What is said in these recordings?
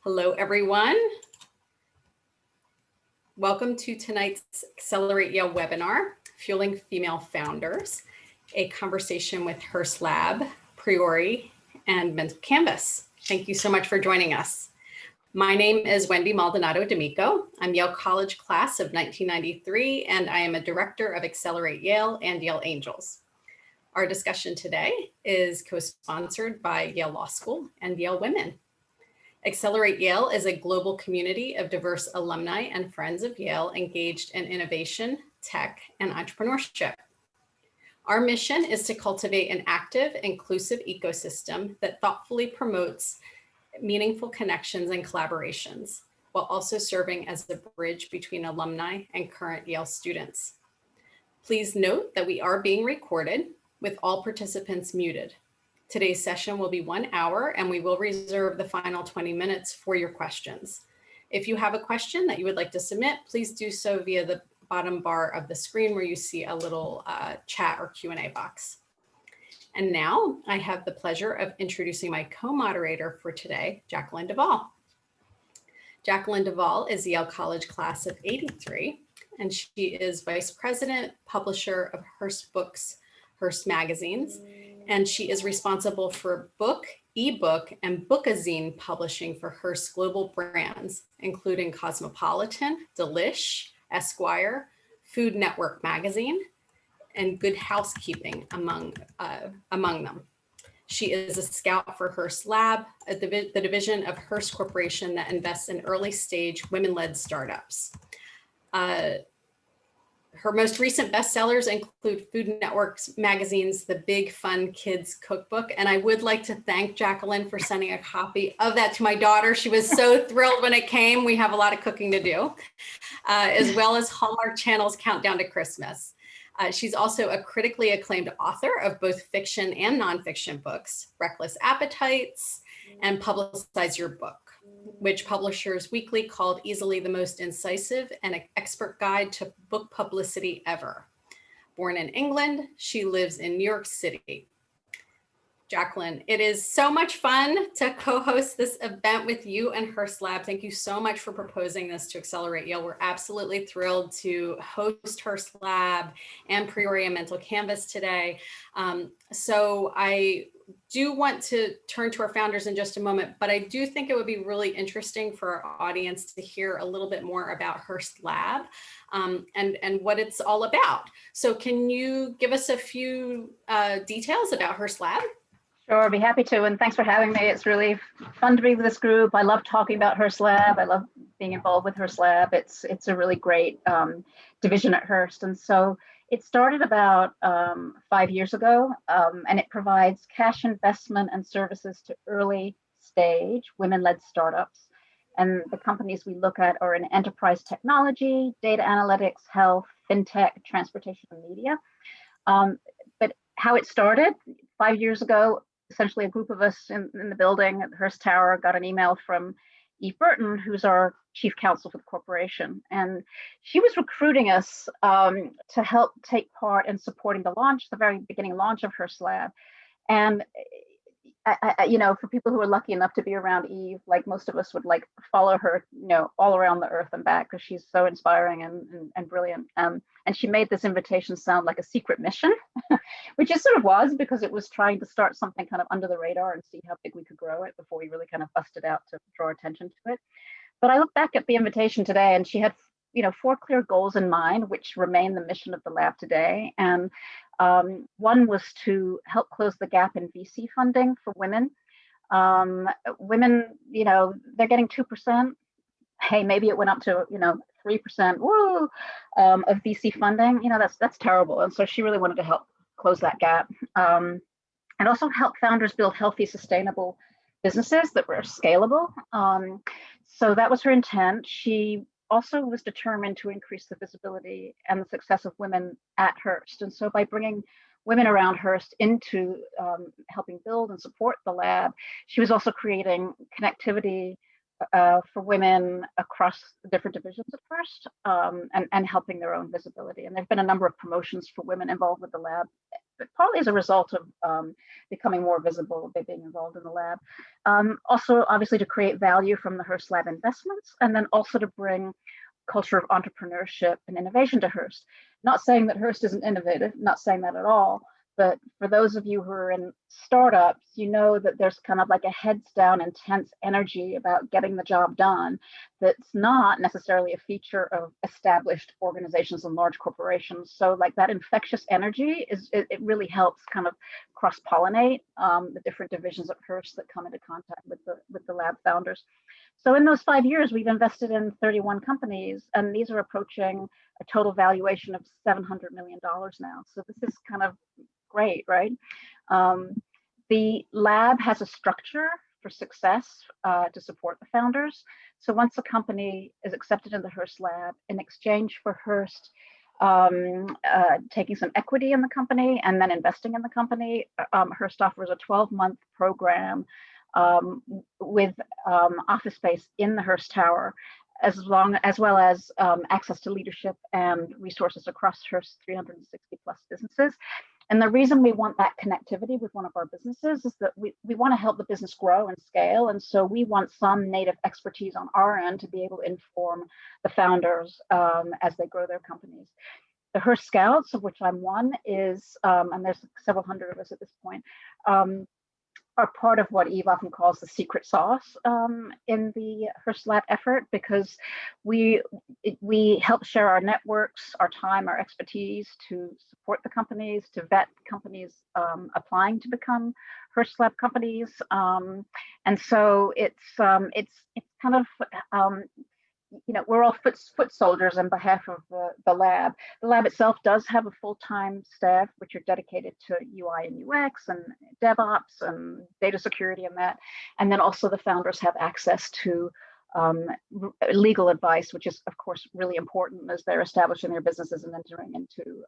Hello, everyone. Welcome to tonight's Accelerate Yale webinar, Fueling Female Founders, a conversation with HearstLab, Priori, and Mental Canvas. Thank you so much for joining us. My name is Wendy Maldonado D'Amico. I'm Yale College class of 1993, and I am a director of Accelerate Yale and Yale Angels. Our discussion today is co-sponsored by Yale Law School and Yale Women. Accelerate Yale is a global community of diverse alumni and friends of Yale engaged in innovation, tech, and entrepreneurship. Our mission is to cultivate an active, inclusive ecosystem that thoughtfully promotes meaningful connections and collaborations, while also serving as the bridge between alumni and current Yale students. Please note that we are being recorded with all participants muted. Today's session will be 1 hour and we will reserve the final 20 minutes for your questions. If you have a question that you would like to submit, please do so via the bottom bar of the screen where you see a little chat or Q&A box. And now I have the pleasure of introducing my co-moderator for today, Jacqueline Deval. Jacqueline Deval is the Yale College class of '83, and she is vice president, publisher of Hearst Books, Hearst magazines, and she is responsible for book, ebook, and bookazine publishing for Hearst global brands, including Cosmopolitan, Delish, Esquire, Food Network Magazine, and Good Housekeeping among them. She is a scout for HearstLab, the division of Hearst Corporation that invests in early stage women-led startups. Her most recent bestsellers include Food Network's magazine's The Big Fun Kids Cookbook. And I would like to thank Jacqueline for sending a copy of that to my daughter. She was so thrilled when it came. We have a lot of cooking to do, as well as Hallmark Channel's Countdown to Christmas. She's also a critically acclaimed author of both fiction and nonfiction books, Reckless Appetites and Publicize Your Book, which Publishers Weekly called easily the most incisive and expert guide to book publicity ever. Born in England, she lives in New York City. Jacqueline, it is so much fun to co-host this event with you and HearstLab. Thank you so much for proposing this to Accelerate Yale. We're absolutely thrilled to host HearstLab and Priori and Mental Canvas today. So I do want to turn to our founders in just a moment, but I do think it would be really interesting for our audience to hear a little bit more about HearstLab and what it's all about. So can you give us a few details about HearstLab? Sure, I'd be happy to, and thanks for having me. It's really fun to be with this group. I love talking about HearstLab. I love being involved with HearstLab. It's a really great division at Hearst, and so it started about 5 years ago, and it provides cash investment and services to early stage women-led startups. And the companies we look at are in enterprise technology, data analytics, health, fintech, transportation, and media. But how it started 5 years ago, essentially a group of us in the building at the Hearst Tower got an email from Eve Burton, who's our chief counsel for the corporation. And she was recruiting us to help take part in supporting the launch, the very beginning launch of HearstLab. And you know, for people who are lucky enough to be around Eve, like most of us would like follow her, you know, all around the earth and back, because she's so inspiring and brilliant. And she made this invitation sound like a secret mission, which it sort of was, because it was trying to start something kind of under the radar and see how big we could grow it before we really kind of busted out to draw attention to it. But I look back at the invitation today, and she had, you know, 4 clear goals in mind, which remain the mission of the lab today. And one was to help close the gap in VC funding for women. Women, you know, they're getting 2%. Hey, maybe it went up to, you know, 3%, woo, of VC funding. You know, that's terrible. And so she really wanted to help close that gap, and also help founders build healthy, sustainable businesses that were scalable. So that was her intent. She also was determined to increase the visibility and the success of women at Hearst. And so by bringing women around Hearst into helping build and support the lab, she was also creating connectivity for women across different divisions at Hearst, and helping their own visibility. And there've been a number of promotions for women involved with the lab, but partly as a result of becoming more visible by being involved in the lab. Also, obviously, to create value from the Hearst Lab investments, and then also to bring culture of entrepreneurship and innovation to Hearst. Not saying that Hearst isn't innovative, not saying that at all, but for those of you who are in startups, you know that there's kind of like a heads down, intense energy about getting the job done that's not necessarily a feature of established organizations and large corporations. So like that infectious energy it really helps kind of cross-pollinate the different divisions at Hearst that come into contact with the lab founders. So in those 5 years, we've invested in 31 companies, and these are approaching a total valuation of $700 million now. So this is kind of great, right? The lab has a structure for success to support the founders. So once a company is accepted in the Hearst Lab, in exchange for Hearst taking some equity in the company and then investing in the company, Hearst offers a 12-month program with office space in the Hearst Tower, as well as access to leadership and resources across Hearst's 360 plus businesses. And the reason we want that connectivity with one of our businesses is that we want to help the business grow and scale. And so we want some native expertise on our end to be able to inform the founders as they grow their companies. The Hearst Scouts, of which I'm one, is, and there's several hundred of us at this point, are part of what Eve often calls the secret sauce in the Hearst Lab effort, because we help share our networks, our time, our expertise to support the companies, to vet companies applying to become Hearst Lab companies, and so it's kind of we're all foot soldiers on behalf of the lab. The lab itself does have a full-time staff, which are dedicated to UI and UX and DevOps and data security and that. And then also the founders have access to legal advice, which is, of course, really important as they're establishing their businesses and entering into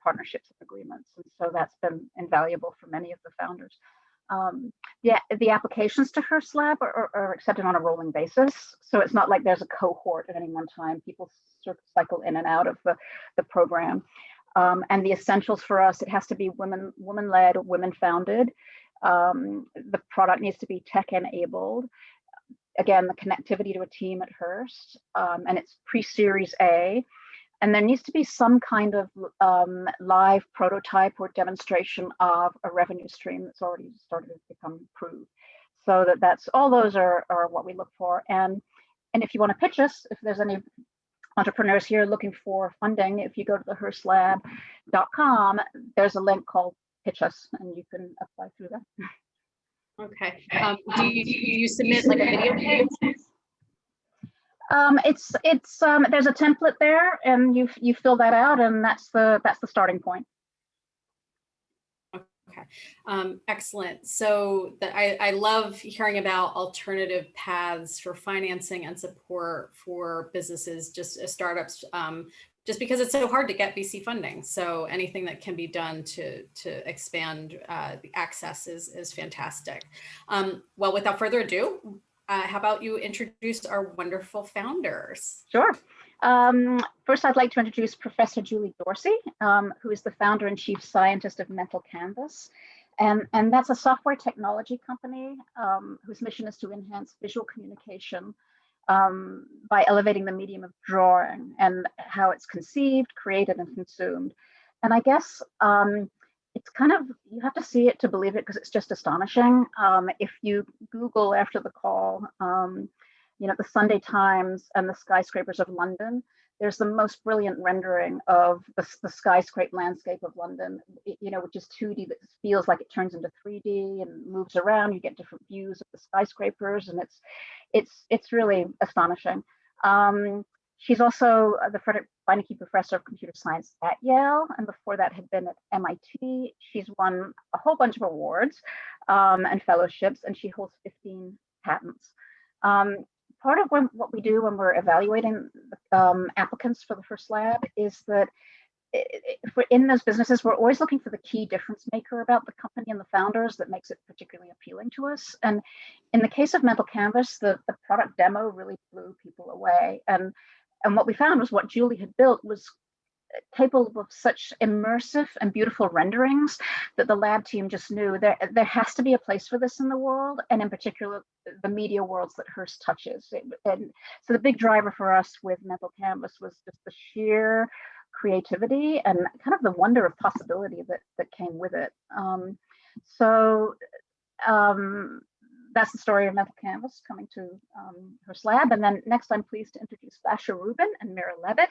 partnerships and agreements. And so that's been invaluable for many of the founders. The applications to Hearst Lab are accepted on a rolling basis. So it's not like there's a cohort at any one time. People sort of cycle in and out of the program. And the essentials for us, it has to be women-led, women-founded. The product needs to be tech-enabled. Again, the connectivity to a team at Hearst, and it's pre-Series A. And there needs to be some kind of live prototype or demonstration of a revenue stream that's already started to become proved. So that's all those are what we look for. And if you want to pitch us, if there's any entrepreneurs here looking for funding, if you go to the HearstLab.com, there's a link called Pitch Us, and you can apply through that. Okay. Do you submit like a video kit? There's a template there, and you fill that out, and that's the starting point. Okay, excellent. So I love hearing about alternative paths for financing and support for businesses, just as startups, just because it's so hard to get VC funding. So anything that can be done to expand the access is fantastic. Well, without further ado, how about you introduce our wonderful founders? Sure. First, I'd like to introduce Professor Julie Dorsey, who is the founder and chief scientist of Mental Canvas. And that's a software technology company whose mission is to enhance visual communication by elevating the medium of drawing and how it's conceived, created, and consumed. And I guess it's kind of, you have to see it to believe it, because it's just astonishing. If you Google after the call, the Sunday Times and the skyscrapers of London, there's the most brilliant rendering of the skyscraper landscape of London, which is 2D, that feels like it turns into 3D and moves around. You get different views of the skyscrapers, and it's really astonishing. She's also the Frederick Beinecke Professor of Computer Science at Yale, and before that had been at MIT. She's won a whole bunch of awards and fellowships, and she holds 15 patents. Part of what we do when we're evaluating applicants for the Hearst Lab is that if we're in those businesses, we're always looking for the key difference maker about the company and the founders that makes it particularly appealing to us. And in the case of Mental Canvas, the product demo really blew people away. And what we found was what Julie had built was capable of such immersive and beautiful renderings that the lab team just knew there has to be a place for this in the world, and in particular the media worlds that Hearst touches. And so the big driver for us with Mental Canvas was just the sheer creativity and kind of the wonder of possibility that came with it. That's the story of Mental Canvas coming to HearstLab. And then next, I'm pleased to introduce Basha Rubin and Mirra Levitt,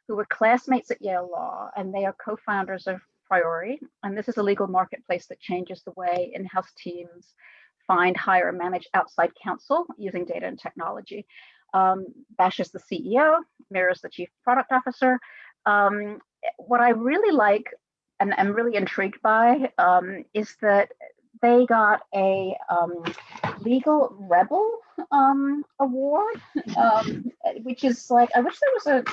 who were classmates at Yale Law, and they are co-founders of Priori. And this is a legal marketplace that changes the way in-house teams find, hire, and manage outside counsel using data and technology. Basha's the CEO, Mira's the chief product officer. What I really like and I'm really intrigued by is that they got a Legal Rebel award, which is like, I wish there was a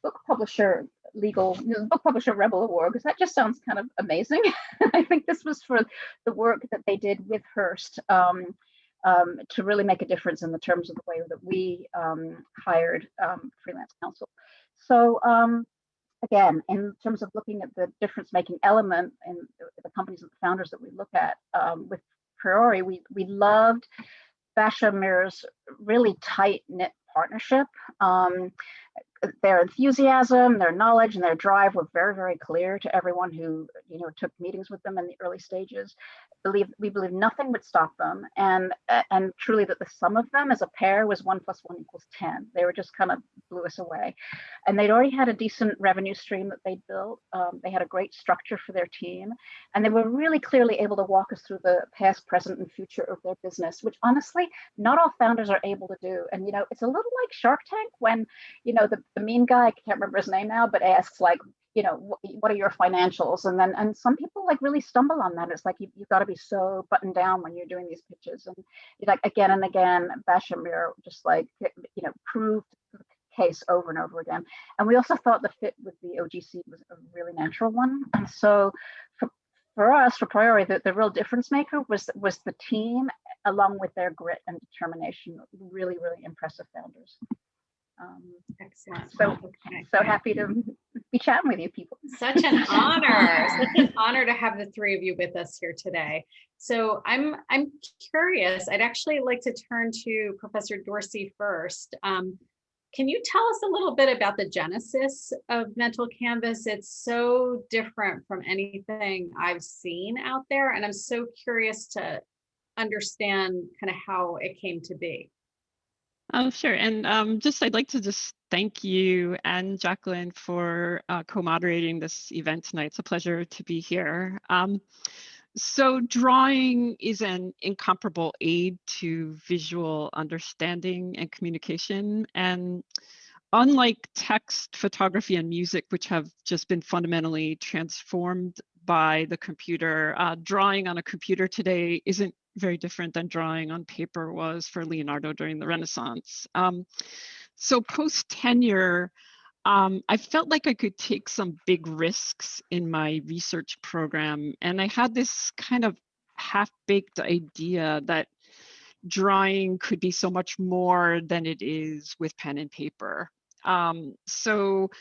book publisher Rebel award, because that just sounds kind of amazing. I think this was for the work that they did with Hearst to really make a difference in the terms of the way that we hired freelance counsel. So again, in terms of looking at the difference-making element in the companies and the founders that we look at with Priori, we loved Basha Mira's really tight-knit partnership. Their enthusiasm, their knowledge, and their drive were very, very clear to everyone who took meetings with them in the early stages. We believe nothing would stop them, and truly that the sum of them as a pair was 1 + 1 = 10. They were just kind of blew us away, and they'd already had a decent revenue stream that they built. They had a great structure for their team, and they were really clearly able to walk us through the past, present, and future of their business, which honestly not all founders are able to do. And it's a little like Shark Tank when the mean guy, I can't remember his name now, but asks like, what are your financials? And some people like really stumble on that. It's like, you've got to be so buttoned down when you're doing these pitches. And like again and again, Basha Rubin just like, proved the case over and over again. And we also thought the fit with the OGC was a really natural one. And so for us, for Priori, the real difference maker was the team, along with their grit and determination. Really, really impressive founders. Excellent. So happy to be chatting with you people. Such an honor. Such an honor to have the three of you with us here today. So I'm curious. I'd actually like to turn to Professor Dorsey first. Can you tell us a little bit about the genesis of Mental Canvas? It's so different from anything I've seen out there, and I'm so curious to understand kind of how it came to be. Sure. And I'd like to just thank you and Jacqueline for co-moderating this event tonight. It's a pleasure to be here. So drawing is an incomparable aid to visual understanding and communication. And unlike text, photography, and music, which have just been fundamentally transformed by the computer, drawing on a computer today isn't very different than drawing on paper was for Leonardo during the Renaissance. So post-tenure, I felt like I could take some big risks in my research program. And I had this kind of half-baked idea that drawing could be so much more than it is with pen and paper. So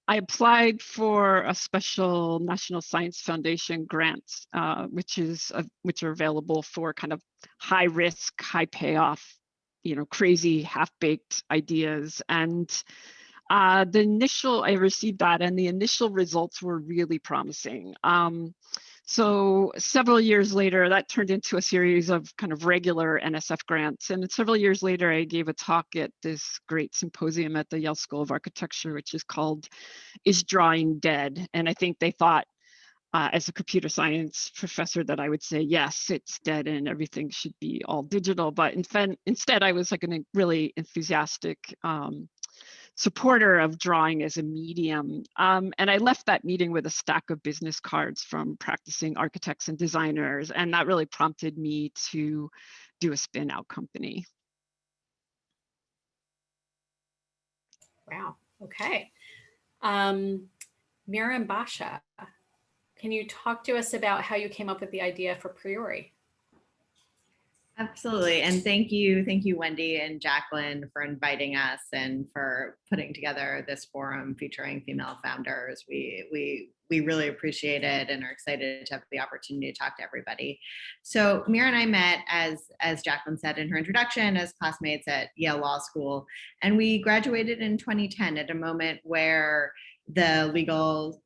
I applied for a special National Science Foundation grant, which are available for kind of high risk, high payoff, crazy half-baked ideas. And I received that, and the initial results were really promising. So several years later, that turned into a series of kind of regular NSF grants. And several years later, I gave a talk at this great symposium at the Yale School of Architecture, which is called "Is Drawing Dead?" And I think they thought, as a computer science professor, that I would say, yes, it's dead and everything should be all digital. But instead, I was like a really enthusiastic supporter of drawing as a medium. And I left that meeting with a stack of business cards from practicing architects and designers. And that really prompted me to do a spin-out company. Wow. Okay. Mira and Basha, can you talk to us about how you came up with the idea for Priori? Absolutely. And thank you, Wendy and Jacqueline, for inviting us and for putting together this forum featuring female founders. We really appreciate it and are excited to have the opportunity to talk to everybody. So Mira and I met, as Jacqueline said in her introduction, as classmates at Yale Law School, and we graduated in 2010 at a moment where the legal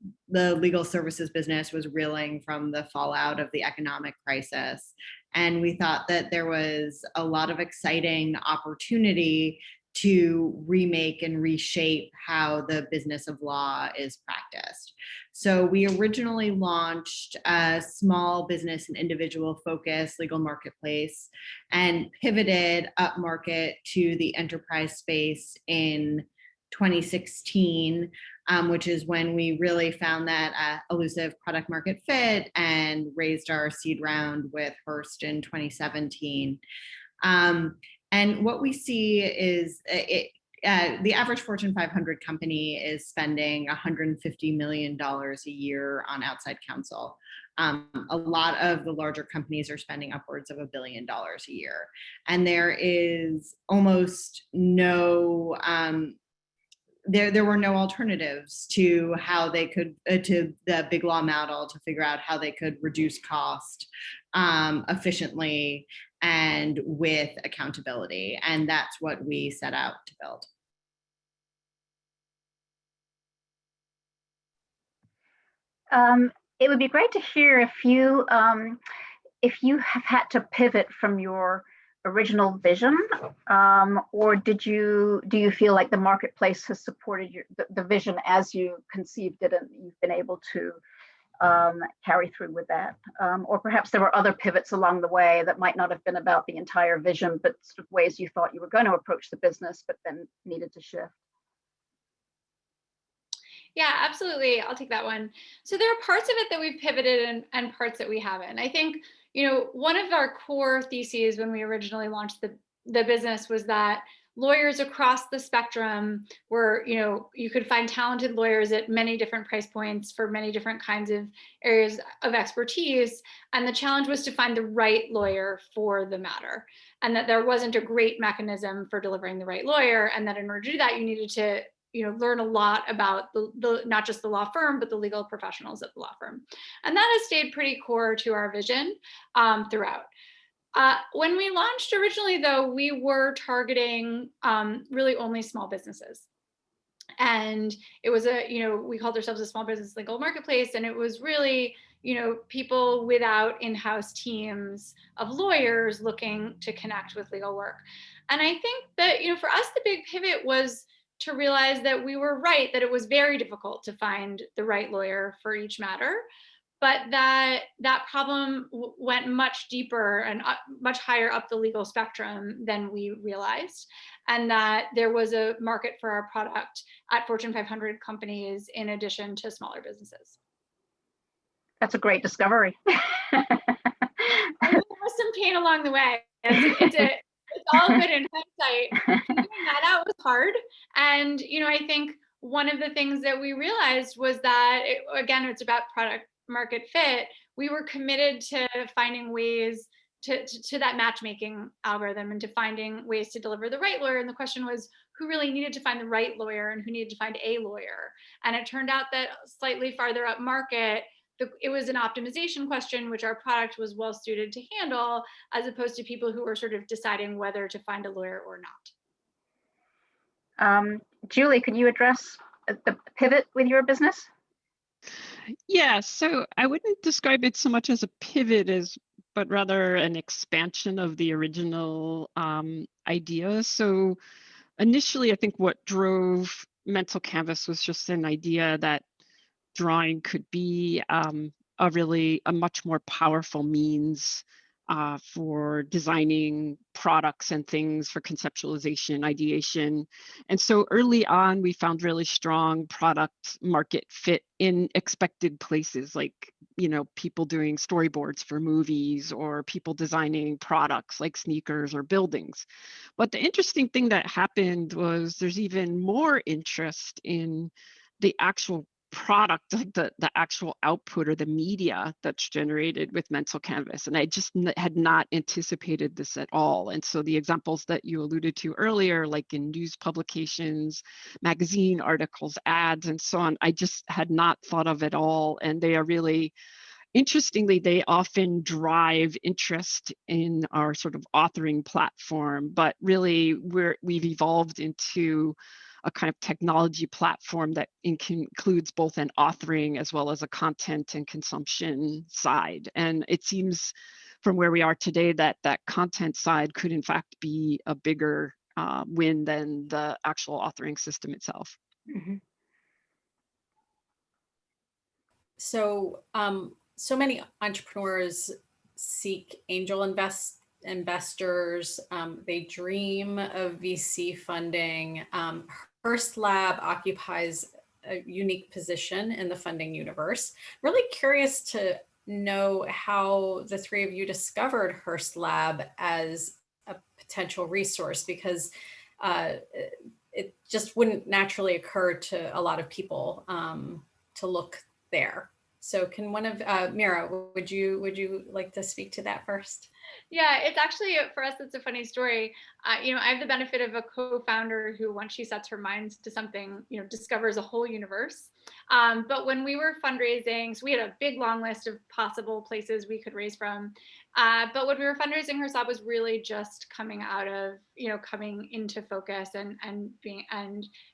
services business was reeling from the fallout of the economic crisis. And we thought that there was a lot of exciting opportunity to remake and reshape how the business of law is practiced. So we originally launched a small business and individual focused legal marketplace and pivoted up market to the enterprise space in 2016, which is when we really found that elusive product market fit and raised our seed round with Hearst in 2017. And what we see is the average Fortune 500 company is spending $150 million a year on outside counsel. A lot of the larger companies are spending upwards of $1 billion a year. And there is almost no there were no alternatives to how they could, to the big law model, to figure out how they could reduce cost efficiently and with accountability. And that's what we set out to build. It would be great to hear if you have had to pivot from your original vision, or do you feel like the marketplace has supported the vision as you conceived it, and you've been able to carry through with that? Or perhaps there were other pivots along the way that might not have been about the entire vision, but sort of ways you thought you were going to approach the business, but then needed to shift. Yeah, absolutely. I'll take that one. So there are parts of it that we've pivoted and parts that we haven't. I think, one of our core theses when we originally launched the business was that lawyers across the spectrum were, you could find talented lawyers at many different price points for many different kinds of areas of expertise. And the challenge was to find the right lawyer for the matter, and that there wasn't a great mechanism for delivering the right lawyer. And that in order to do that, you needed to learn a lot about the not just the law firm, but the legal professionals at the law firm. And that has stayed pretty core to our vision throughout. When we launched originally, though, we were targeting really only small businesses. And it was we called ourselves a small business legal marketplace. And it was really, people without in-house teams of lawyers looking to connect with legal work. And I think that, for us, the big pivot was to realize that we were right, that it was very difficult to find the right lawyer for each matter, but that problem went much deeper and much higher up the legal spectrum than we realized, and that there was a market for our product at Fortune 500 companies in addition to smaller businesses. That's a great discovery. There was some pain along the way. It's all good in hindsight. Figuring that out was hard. And, I think one of the things that we realized was that, it's about product market fit. We were committed to finding ways to that matchmaking algorithm and to finding ways to deliver the right lawyer. And the question was, who really needed to find the right lawyer and who needed to find a lawyer? And it turned out that slightly farther up market, it was an optimization question, which our product was well suited to handle, as opposed to people who were sort of deciding whether to find a lawyer or not. Julie, could you address the pivot with your business? Yeah, so I wouldn't describe it so much as a pivot but rather an expansion of the original idea. So initially, I think what drove Mental Canvas was just an idea that drawing could be a much more powerful means for designing products and things, for conceptualization, ideation. And so early on, we found really strong product market fit in expected places, like, people doing storyboards for movies or people designing products like sneakers or buildings. But the interesting thing that happened was there's even more interest in the actual product, like the actual output or the media that's generated with Mental Canvas. And I just had not anticipated this at all. And so the examples that you alluded to earlier, like in news publications, magazine articles, ads, and so on, I just had not thought of at all. And they are really, interestingly, they often drive interest in our sort of authoring platform, but really we've evolved into a kind of technology platform that includes both an authoring as well as a content and consumption side. And it seems from where we are today that that content side could in fact be a bigger win than the actual authoring system itself. Mm-hmm. So, so many entrepreneurs seek angel investors. They dream of VC funding. HearstLab occupies a unique position in the funding universe. Really curious to know how the three of you discovered HearstLab as a potential resource, because it just wouldn't naturally occur to a lot of people to look there. So can one of Mira, would you like to speak to that first? Yeah, it's actually, for us, it's a funny story. I have the benefit of a co-founder who, once she sets her mind to something, discovers a whole universe. But when we were fundraising, so we had a big long list of possible places we could raise from. But when we were fundraising, HearstLab was really just coming out of, coming into focus and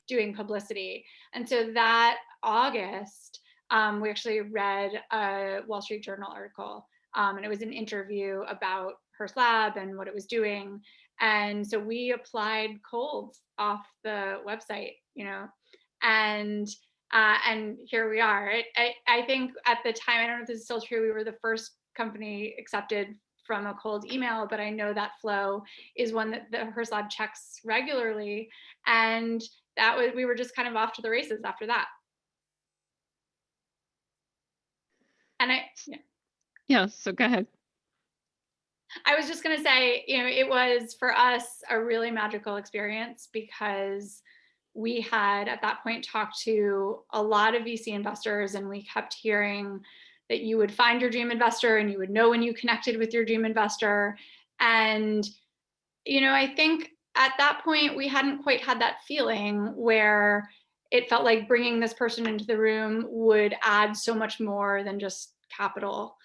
doing publicity. And so that August, we actually read a Wall Street Journal article. And it was an interview about HearstLab and what it was doing. And so we applied cold off the website, and here we are. I think at the time, I don't know if this is still true, we were the first company accepted from a cold email, but I know that flow is one that the HearstLab checks regularly. And we were just kind of off to the races after that. And Yeah, so go ahead. I was just going to say, it was for us a really magical experience, because we had at that point talked to a lot of VC investors, and we kept hearing that you would find your dream investor and you would know when you connected with your dream investor. And, I think at that point we hadn't quite had that feeling where it felt like bringing this person into the room would add so much more than just capital.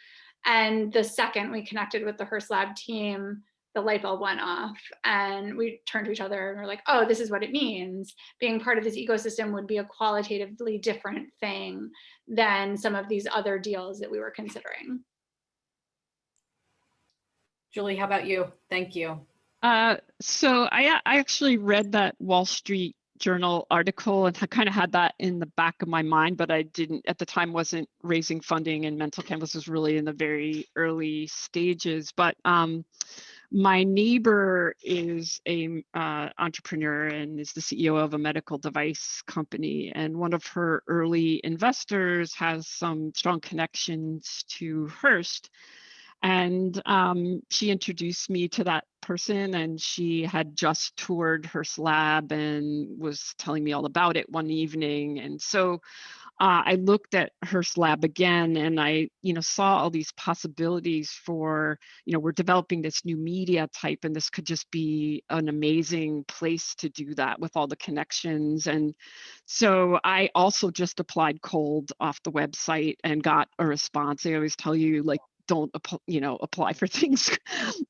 And the second we connected with the HearstLab team, the light bulb went off, and we turned to each other and we're like, oh, this is what it means. Being part of this ecosystem would be a qualitatively different thing than some of these other deals that we were considering. Julie, how about you? Thank you. So I actually read that Wall Street Journal article and I kind of had that in the back of my mind, but I didn't, at the time, wasn't raising funding, and Mental Canvas was really in the very early stages. But my neighbor is a entrepreneur and is the CEO of a medical device company. And one of her early investors has some strong connections to Hearst. And she introduced me to that person, and she had just toured HearstLab and was telling me all about it one evening. And so I looked at HearstLab again, and I, saw all these possibilities for, we're developing this new media type, and this could just be an amazing place to do that with all the connections. And so I also just applied cold off the website and got a response. I always tell you, like, don't apply for things.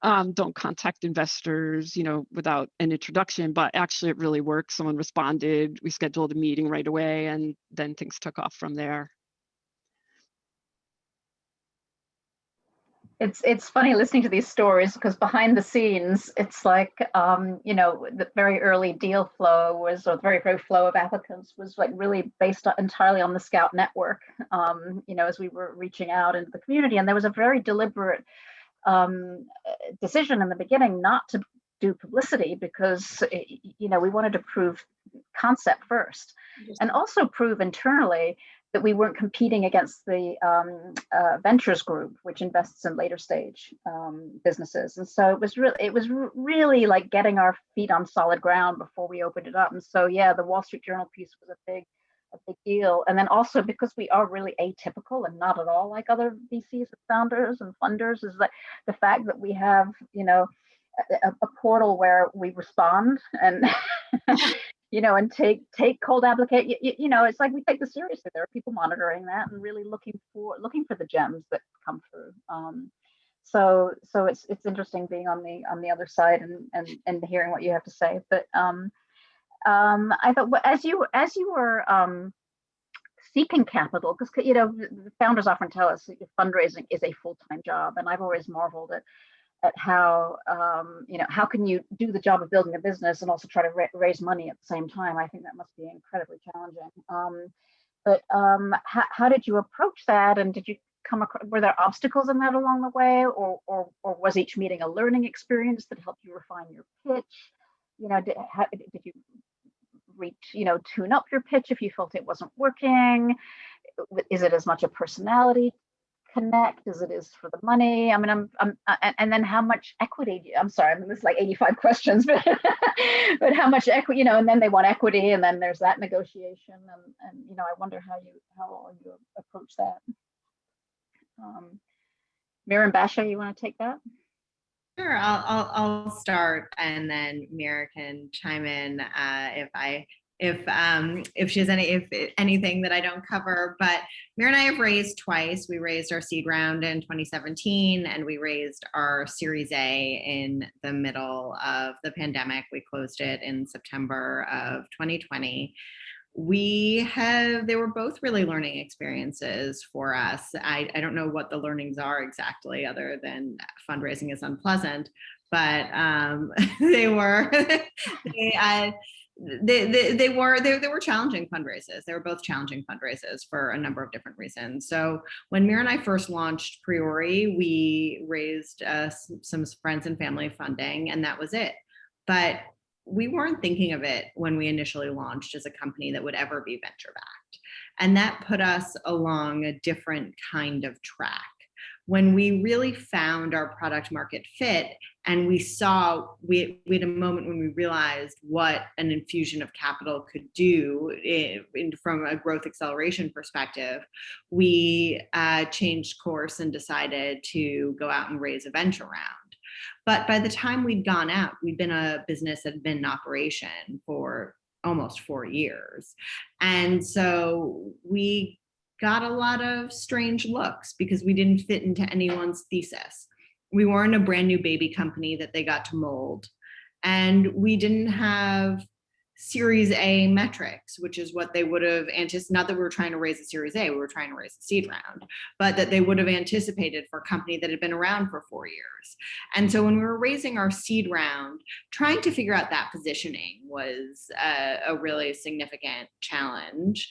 Don't contact investors, without an introduction. But actually, it really worked. Someone responded. We scheduled a meeting right away, and then things took off from there. It's funny listening to these stories, because behind the scenes, it's like, the very early deal flow was, or the very, very flow of applicants was like really based entirely on the Scout network, as we were reaching out into the community. And there was a very deliberate decision in the beginning not to do publicity, because, we wanted to prove concept first, and also prove internally that we weren't competing against the ventures group, which invests in later stage businesses. And so it was really like getting our feet on solid ground before we opened it up. And so, yeah, the Wall Street Journal piece was a big a big deal. And then also because we are really atypical and not at all like other VCs and founders and funders, is that the fact that we have, you know, a portal where we respond and you know, and take cold applicate. You know, it's like we take this seriously. There are people monitoring that and really looking for the gems that come through. So it's interesting being on the other side and hearing what you have to say. But I thought as you were seeking capital, because you know, the founders often tell us that fundraising is a full-time job, and I've always marveled at how you know, how can you do the job of building a business and also try to raise money at the same time? I think that must be incredibly challenging. But how did you approach that, and did you come across, were there obstacles in that along the way, or was each meeting a learning experience that helped you refine your pitch? You know, did you reach, you know, tune up your pitch if you felt it wasn't working? Is it as much a personality connect as it is for the money? I mean, and then how much equity? I'm sorry, I mean, this is like 85 questions, but but how much equity? You know, and then they want equity, and then there's that negotiation, and you know, I wonder how you approach that. Mira and Basha, you want to take that? Sure, I'll start, and then Mira can chime in if she has anything that I don't cover. But Mira and I have raised twice. We raised our seed round in 2017, and we raised our Series A in the middle of the pandemic. We closed it in September of 2020. They were both really learning experiences for us. I don't know what the learnings are exactly, other than fundraising is unpleasant, but they were they were challenging fundraisers. They were both challenging fundraisers for a number of different reasons. So when Mira and I first launched Priori, we raised some friends and family funding, and that was it. But we weren't thinking of it when we initially launched as a company that would ever be venture backed. And that put us along a different kind of track. When we really found our product market fit, and we had a moment when we realized what an infusion of capital could do from a growth acceleration perspective, we changed course and decided to go out and raise a venture round. But by the time we'd gone out, we'd been a business that had been in operation for almost 4 years. And so we got a lot of strange looks because we didn't fit into anyone's thesis. We weren't a brand new baby company that they got to mold. And we didn't have Series A metrics, which is what they would have anticipated. Not that we were trying to raise a Series A, we were trying to raise a seed round, but that they would have anticipated for a company that had been around for 4 years. And so when we were raising our seed round, trying to figure out that positioning was a really significant challenge.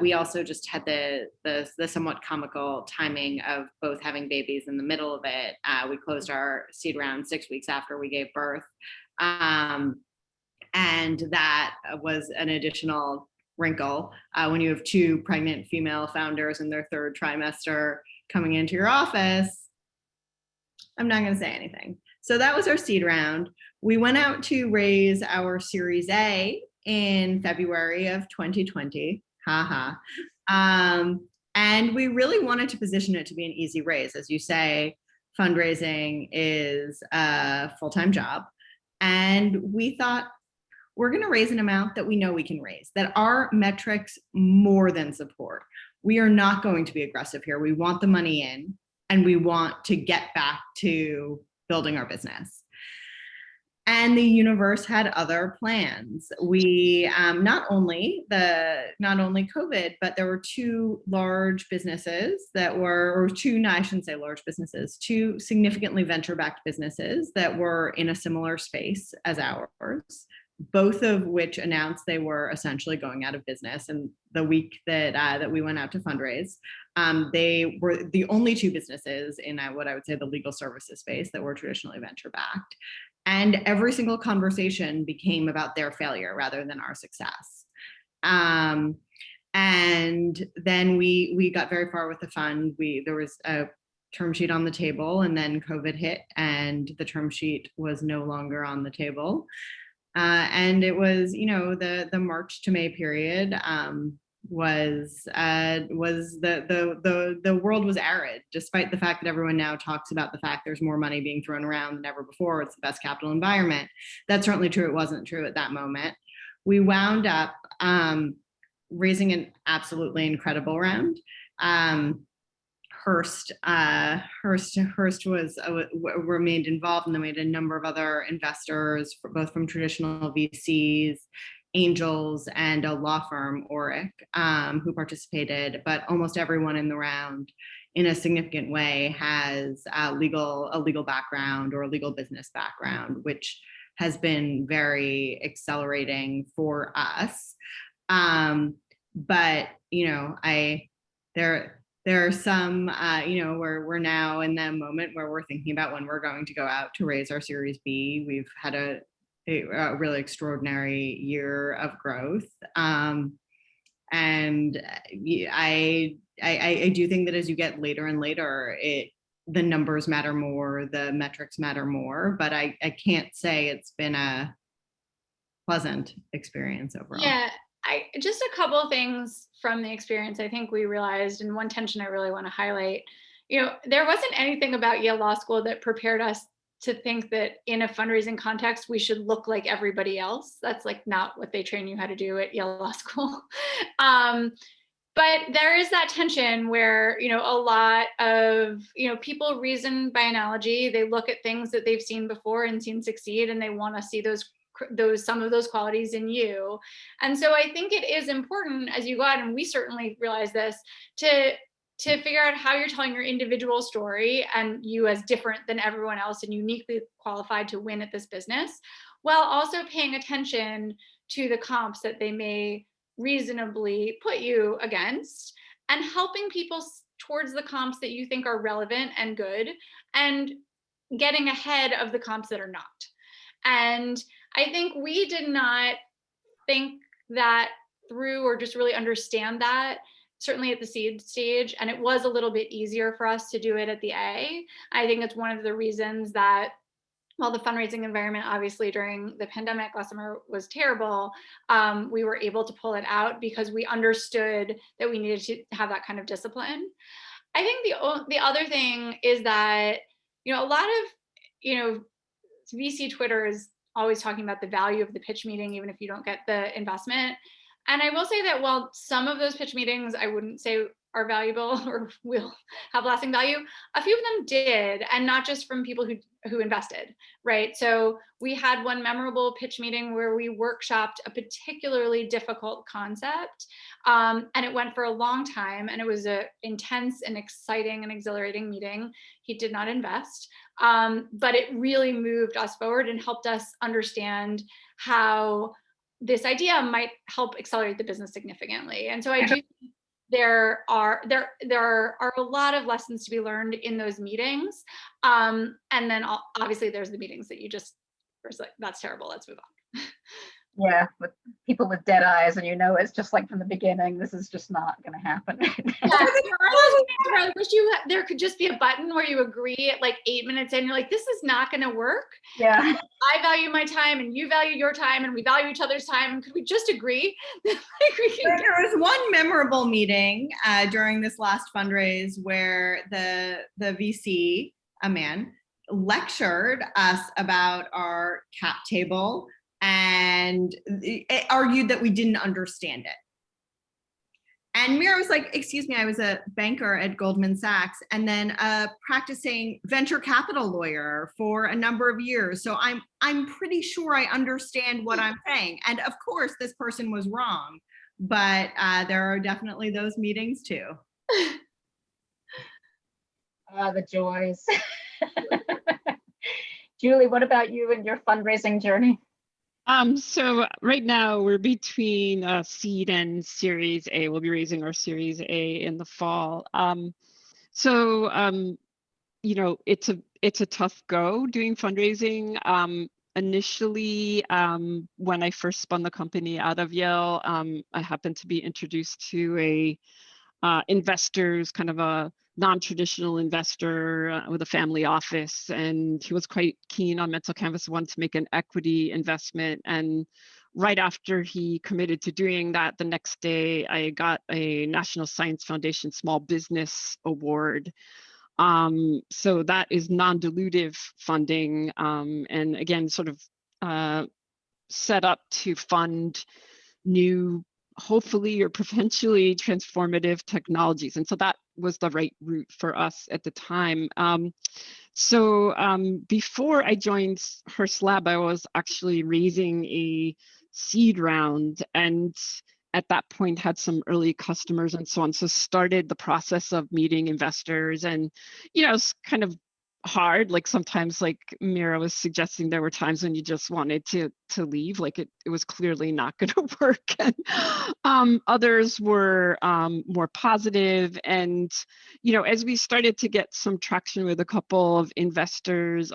We also just had the somewhat comical timing of both having babies in the middle of it. We closed our seed round 6 weeks after we gave birth. And that was an additional wrinkle when you have 2 pregnant female founders in their 3rd trimester coming into your office. I'm not going to say anything. So that was our seed round. We went out to raise our Series A in February of 2020. And we really wanted to position it to be an easy raise. As you say, fundraising is a full-time job. And we thought, we're going to raise an amount that we know we can raise, that our metrics more than support. We are not going to be aggressive here. We want the money in, and we want to get back to building our business. And the universe had other plans. We not only COVID, but there were 2 large businesses that were, or 2, no, I shouldn't say large businesses, 2 significantly venture-backed businesses that were in a similar space as ours, both of which announced they were essentially going out of business. And the week that we went out to fundraise, they were the only 2 businesses in what I would say the legal services space that were traditionally venture-backed. And every single conversation became about their failure rather than our success. And then we got very far with the fund. There was a term sheet on the table, and then COVID hit, and the term sheet was no longer on the table. And it was, the March to May period. the world was arid, despite the fact that everyone now talks about the fact there's more money being thrown around than ever before. It's the best capital environment. That's certainly true. It wasn't true at that moment. We wound up raising an absolutely incredible round. Hearst was remained involved, and then we had a number of other investors, both from traditional VCs, angels, and a law firm, Oric, who participated. But almost everyone in the round, in a significant way, has a legal background or a legal business background, which has been very accelerating for us. But there are some, we're now in the moment where we're thinking about when we're going to go out to raise our Series B. We've had a really extraordinary year of growth. And I do think that as you get later and later, the numbers matter more, the metrics matter more, but I can't say it's been a pleasant experience overall. Yeah. Just a couple of things from the experience I think we realized, and one tension I really want to highlight. There wasn't anything about Yale Law School that prepared us to think that in a fundraising context, we should look like everybody else. That's like not what they train you how to do at Yale Law School. But there is that tension where, a lot of, people reason by analogy. They look at things that they've seen before and seen succeed, and they want to see some of those qualities in you. And so I think it is important as you go out, and we certainly realize this, to figure out how you're telling your individual story and you as different than everyone else and uniquely qualified to win at this business, while also paying attention to the comps that they may reasonably put you against, and helping people towards the comps that you think are relevant and good, and getting ahead of the comps that are not. And I think we did not think that through, or just really understand that, certainly at the seed stage. And it was a little bit easier for us to do it at the A. I think it's one of the reasons that, while the fundraising environment obviously during the pandemic last summer was terrible, we were able to pull it out because we understood that we needed to have that kind of discipline. I think the other thing is that, a lot of, VC Twitter is always talking about the value of the pitch meeting, even if you don't get the investment. And I will say that while some of those pitch meetings I wouldn't say are valuable or will have lasting value, a few of them did, and not just from people who invested, right? So we had one memorable pitch meeting where we workshopped a particularly difficult concept, and it went for a long time, and it was an intense and exciting and exhilarating meeting. He did not invest, but it really moved us forward and helped us understand how this idea might help accelerate the business significantly. And so I do think there are a lot of lessons to be learned in those meetings. And then obviously there's the meetings that you just were like, that's terrible, let's move on. Yeah, with people with dead eyes, and it's just like from the beginning, this is just not going to happen. Yeah, I wish there could just be a button where you agree at like 8 minutes in, you're like, this is not going to work. Yeah. I value my time and you value your time and we value each other's time. And could we just agree? There was one memorable meeting during this last fundraise where the VC, a man, lectured us about our cap table and it argued that we didn't understand it. And Mira was like, excuse me, I was a banker at Goldman Sachs and then a practicing venture capital lawyer for a number of years. So I'm pretty sure I understand what I'm saying. And of course, this person was wrong, but there are definitely those meetings too. The joys. Julie, what about you and your fundraising journey? So right now we're between seed and Series A. We'll be raising our Series A in the fall. It's a tough go doing fundraising. Initially, when I first spun the company out of Yale, I happened to be introduced to a investors, kind of a non-traditional investor with a family office, and he was quite keen on Mental Canvas, wanted to make an equity investment. And right after he committed to doing that, the next day I got a National Science Foundation Small Business Award. So that is non-dilutive funding, and again, sort of set up to fund new, hopefully or potentially transformative technologies. And so that was the right route for us at the time. So before I joined HearstLab, I was actually raising a seed round, and at that point had some early customers and so on. So started the process of meeting investors, and it's kind of hard. Like sometimes, like Mira was suggesting, there were times when you just wanted to leave. Like it was clearly not going to work. And others were more positive. And as we started to get some traction with a couple of investors,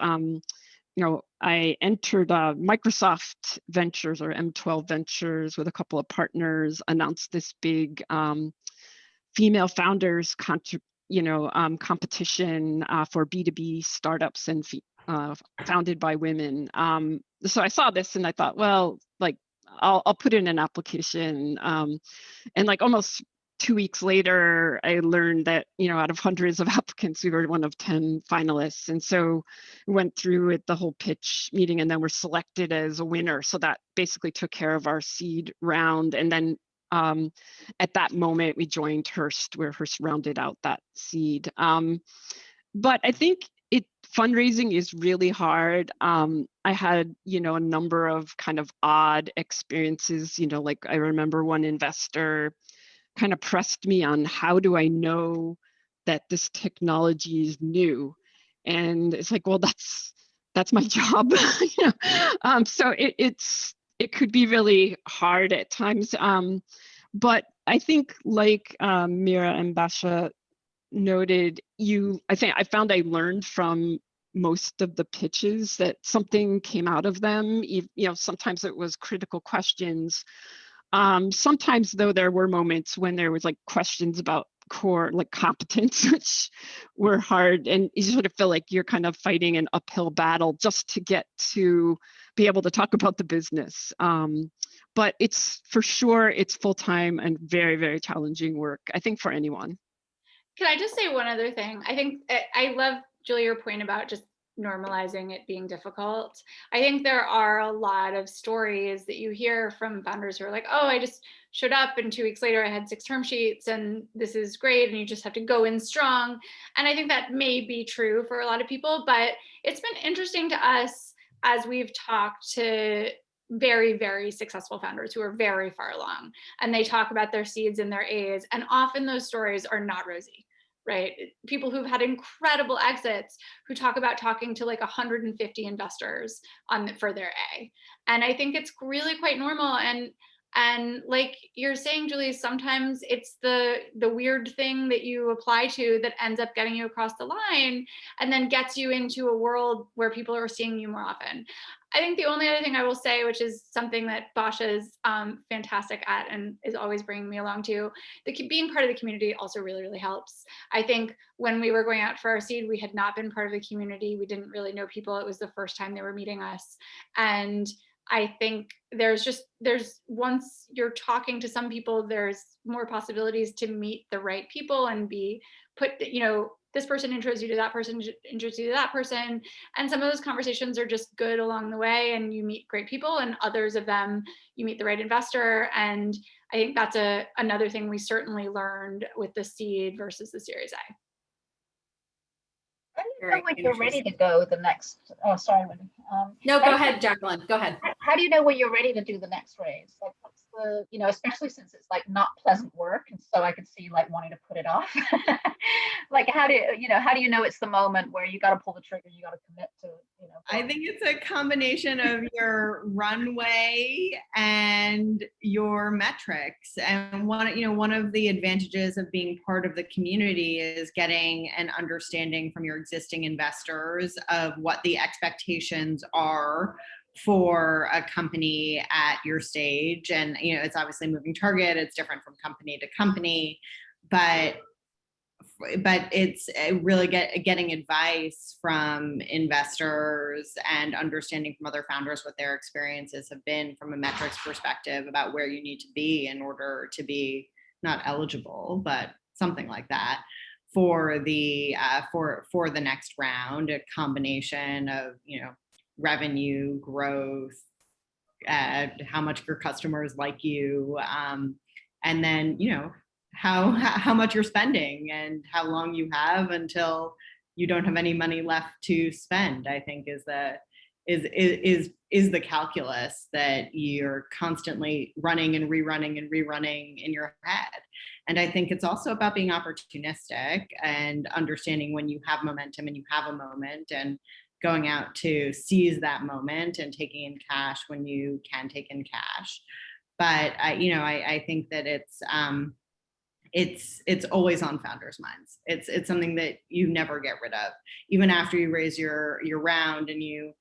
I entered Microsoft Ventures, or M12 Ventures, with a couple of partners, announced this big female founders competition for B2B startups and founded by women. So I saw this and I thought, well, like I'll put in an application. And like almost 2 weeks later, I learned that, out of hundreds of applicants, we were one of 10 finalists. And so we went through it, the whole pitch meeting, and then we're selected as a winner. So that basically took care of our seed round. And then at that moment, we joined Hearst, where Hearst rounded out that seed. But I think fundraising is really hard. I had, a number of kind of odd experiences. Like I remember one investor kind of pressed me on, how do I know that this technology is new? And it's like, well, that's my job. So it could be really hard at times. But I think, like Mira and Basha noted, I found I learned from most of the pitches that something came out of them. Sometimes it was critical questions. Sometimes, though, there were moments when there was like questions about core, like competence, which were hard, and you sort of feel like you're kind of fighting an uphill battle just to get to be able to talk about the business. But it's for sure, it's full-time and very, very challenging work, I think, for anyone. Can I just say one other thing? I think I love, Julie, your point about just normalizing it being difficult. I think there are a lot of stories that you hear from founders who are like, oh, I just showed up and 2 weeks later I had 6 term sheets and this is great and you just have to go in strong. And I think that may be true for a lot of people, but it's been interesting to us as we've talked to very, very successful founders who are very far along, and they talk about their seeds and their A's, and often those stories are not rosy. Right? People who've had incredible exits who talk about talking to like 150 investors for their A. And I think it's really quite normal. And like you're saying, Julie, sometimes it's the weird thing that you apply to that ends up getting you across the line and then gets you into a world where people are seeing you more often. I think the only other thing I will say, which is something that Basha is fantastic at and is always bringing me along to, being part of the community also really, really helps. I think when we were going out for our seed, we had not been part of the community. We didn't really know people. It was the first time they were meeting us. And I think there's once you're talking to some people, there's more possibilities to meet the right people and be put, this person introduced you to that person, introduced you to that person. And some of those conversations are just good along the way, and you meet great people, and others of them, you meet the right investor. And I think that's another thing we certainly learned with the seed versus the Series A. How do you know when you're ready to go the next? Oh, sorry, Wendy. No, go ahead, Jacqueline. Go ahead. How do you know when you're ready to do the next raise? Like, what's the, especially since it's like not pleasant work, and so I could see like wanting to put it off. Like, how do you know it's the moment where you got to pull the trigger, you got to commit to, I think it's a combination of your runway and your metrics. And one of the advantages of being part of the community is getting an understanding from your existing investors of what the expectations are for a company at your stage. And, it's obviously a moving target. It's different from company to company, but but it's really getting advice from investors and understanding from other founders what their experiences have been from a metrics perspective about where you need to be in order to be not eligible, but something like that for the next round. A combination of revenue growth, how much your customers like you, and then how much you're spending and how long you have until you don't have any money left to spend, I think is the calculus that you're constantly running and rerunning in your head. And I think it's also about being opportunistic and understanding when you have momentum and you have a moment, and going out to seize that moment and taking in cash when you can take in cash. But I think that it's always on founders' minds. It's something that you never get rid of, even after you raise your round and you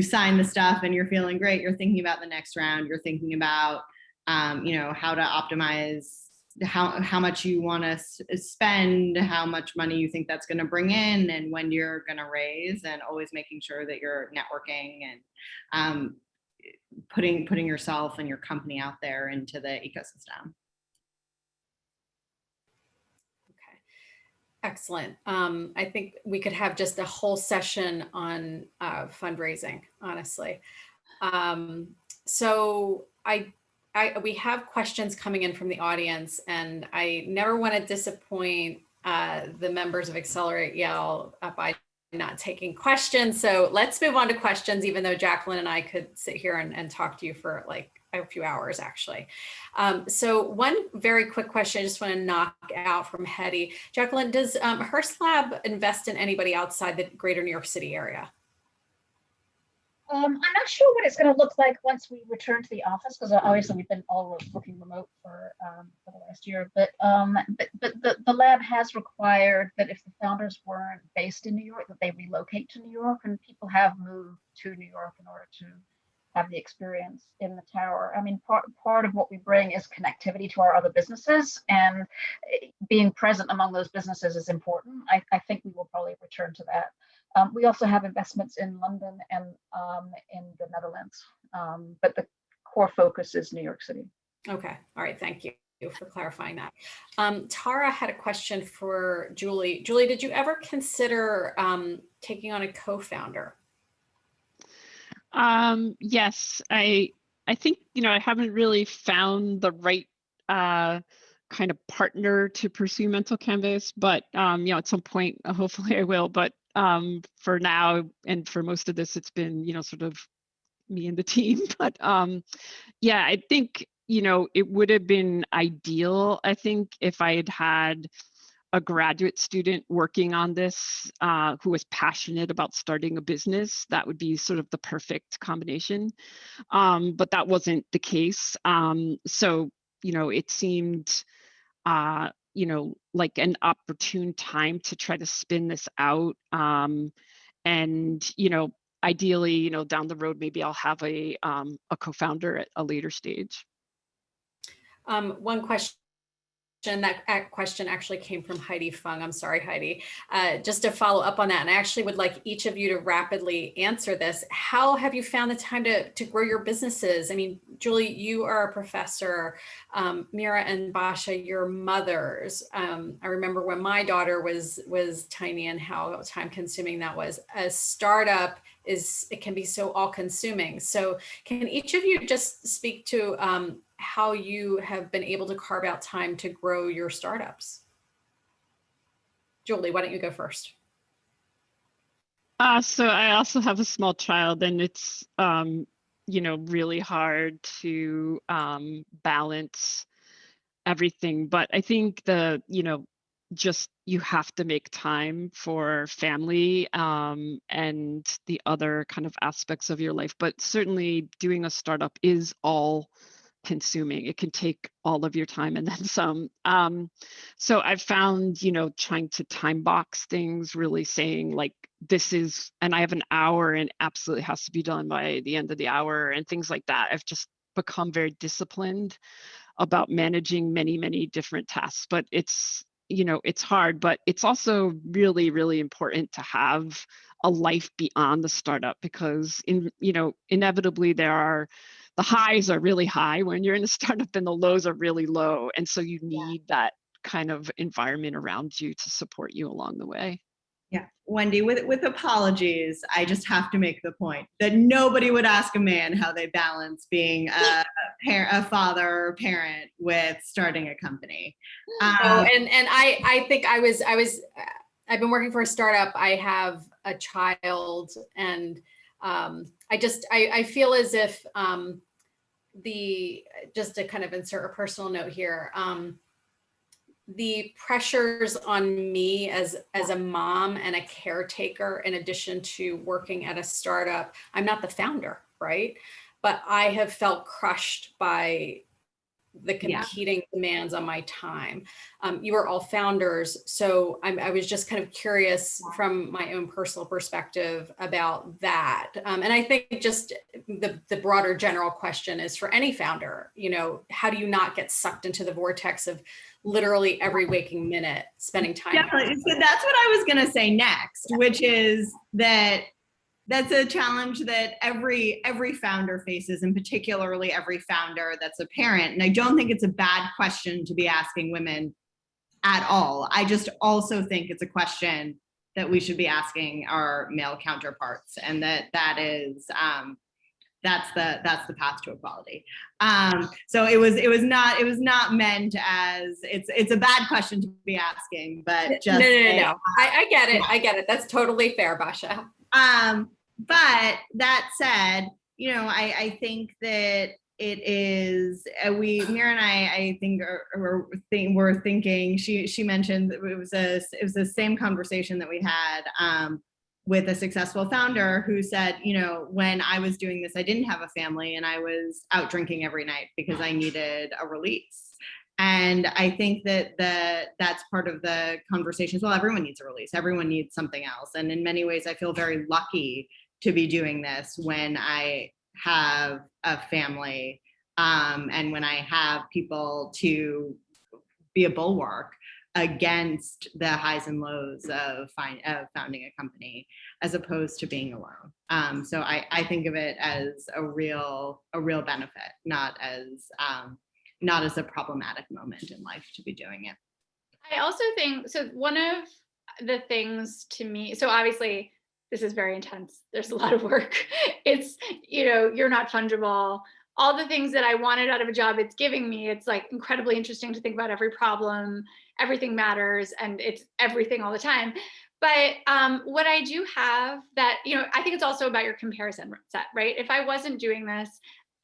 sign the stuff and you're feeling great. You're thinking about the next round. You're thinking about how to optimize how much you want to spend, how much money you think that's going to bring in, and when you're going to raise, and always making sure that you're networking and putting yourself and your company out there into the ecosystem. Okay, excellent. I think we could have just a whole session on fundraising, honestly. So we have questions coming in from the audience, and I never want to disappoint the members of Accelerate Yale by not taking questions. So let's move on to questions, even though Jacqueline and I could sit here and talk to you for like a few hours, actually. So one very quick question I just want to knock out from Hetty. Jacqueline, does HearstLab invest in anybody outside the greater New York City area? I'm not sure what it's going to look like once we return to the office, because obviously we've been all working remote for the last year. But the lab has required that if the founders weren't based in New York, that they relocate to New York, and people have moved to New York in order to have the experience in the tower. I mean, part of what we bring is connectivity to our other businesses, and being present among those businesses is important. I think we will probably return to that. We also have investments in London and in the Netherlands, but the core focus is New York City. Okay, all right, thank you for clarifying that. Tara had a question for Julie. Julie, did you ever consider taking on a co-founder? Yes, I think, I haven't really found the right kind of partner to pursue Mental Canvas, but at some point, hopefully I will. But for now, and for most of this, it's been, sort of me and the team. But yeah, I think, it would have been ideal, I think, if I had had a graduate student working on this who was passionate about starting a business. That would be sort of the perfect combination. But that wasn't the case. So, it seemed, like an opportune time to try to spin this out. And, ideally, down the road, maybe I'll have a co-founder at a later stage. One question. That question actually came from Heidi Fung. I'm sorry, Heidi. Just to follow up on that, and I actually would like each of you to rapidly answer this. How have you found the time to grow your businesses? I mean, Julie, you are a professor. Mira and Basha, your mothers. I remember when my daughter was tiny and how time consuming that was. A startup it can be so all consuming. So can each of you just speak to how you have been able to carve out time to grow your startups? Julie, why don't you go first? So I also have a small child, and it's, really hard to balance everything. But I think just you have to make time for family and the other kind of aspects of your life. But certainly doing a startup is all consuming. It can take all of your time and then some. So I've found, trying to time box things, really saying like, this is, and I have an hour and absolutely has to be done by the end of the hour and things like that. I've just become very disciplined about managing many, many different tasks, but it's it's hard, but it's also really, really important to have a life beyond the startup, because inevitably the highs are really high when you're in a startup and the lows are really low. And so you need that kind of environment around you to support you along the way. Yeah, Wendy, with apologies, I just have to make the point that nobody would ask a man how they balance being a father or parent with starting a company. And I think I've been working for a startup. I have a child, and I feel as if just to kind of insert a personal note here, the pressures on me as a mom and a caretaker, in addition to working at a startup, I'm not the founder, right? But I have felt crushed by the competing demands on my time. You are all founders. So I was just kind of curious from my own personal perspective about that. And I think just the broader general question is for any founder, how do you not get sucked into the vortex of literally every waking minute spending time? Definitely. So that's what I was going to say next, which is that's a challenge that every founder faces, and particularly every founder that's a parent. And I don't think it's a bad question to be asking women at all. I just also think it's a question that we should be asking our male counterparts, and that is that's the path to equality. So it was not meant as it's a bad question to be asking, but just no. I get it. I get it. That's totally fair, Basha. But that said, I think that it is, Mira and I think we're thinking, she mentioned it was the same conversation that we had with a successful founder who said, when I was doing this, I didn't have a family and I was out drinking every night because I needed a release. And I think that that's part of the conversation as well. Everyone needs a release. Everyone needs something else. And in many ways, I feel very lucky to be doing this when I have a family and when I have people to be a bulwark against the highs and lows of founding a company, as opposed to being alone. So I think of it as a real benefit, not as a problematic moment in life to be doing it. I also think, so one of the things to me, so obviously this is very intense. There's a lot of work. It's, you're not fungible. All the things that I wanted out of a job, it's giving me. It's like incredibly interesting to think about every problem. Everything matters, and it's everything all the time. But what I do have that, I think it's also about your comparison set, right? If I wasn't doing this,